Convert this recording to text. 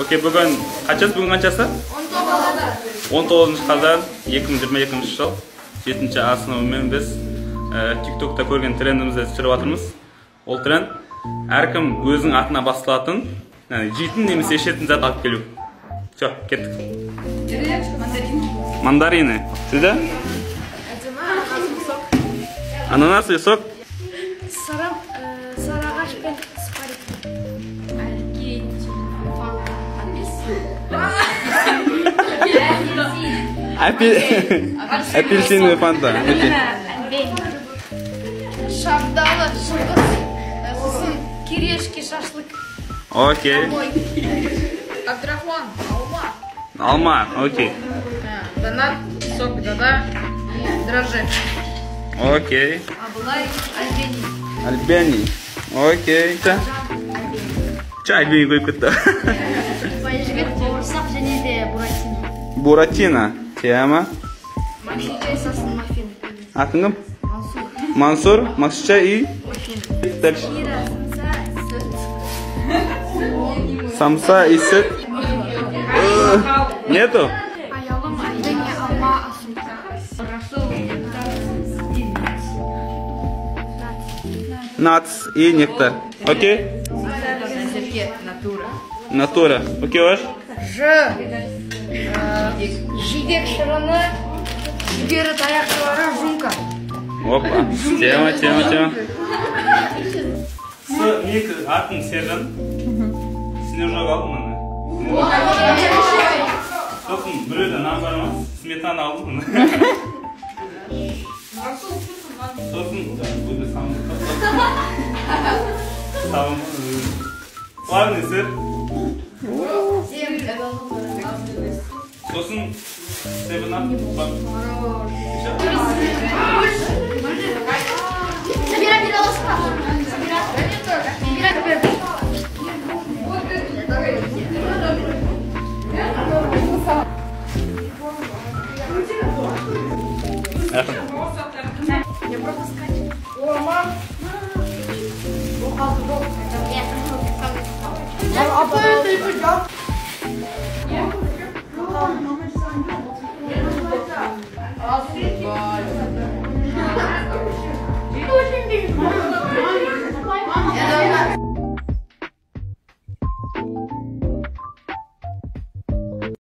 Окей, бүгін қаншасы? Бүгін қаншасы? 19 қазан 2022 жыл 7-ші А сыныбымен біз TikTok'та көрген трендімізді түсіріп жатырмыз. Ол тренд әркім өзінің атына басталатын жейтін немесе ішетін зат алып келу. Все, кеттік. Мандарины. Сізді? Ананас и сок. Сарағаш пен спарик. Апельсиновый фанта. Шабдалы, шыңғыс, сосын кирешки, шашлык. Окей. Абдрахман, алма. Алма, окей. Донат, сок, дада, дрожжи. Окей. А былай альбени. Альбени. Окей. Че альбени қойып кетті? Поежгет бауырсақ және де буратино. Буратино. Тема. Максичай сосын маффин. Атың кім? Мансур. Мансур, Максича и? Маффин. Дальше. Кира, сүт. Самса и сүт. Нету? Аялым, альбени, алма, асу. Нац и нектар. Окей? Натура. Окей, ваш? Жидек шырыны, жүгері таяқшылары, жумка. Опа. Тема. Екі атын Сержан. Снежок алдым мұны. Сосын біреуді нан бар ма? Сметана алдым мұны. Сосын бұйды самын. Плавный сыр. Сосын себінап. Собирай пирожка. Я просто скачу. О, мам. А кто это идет?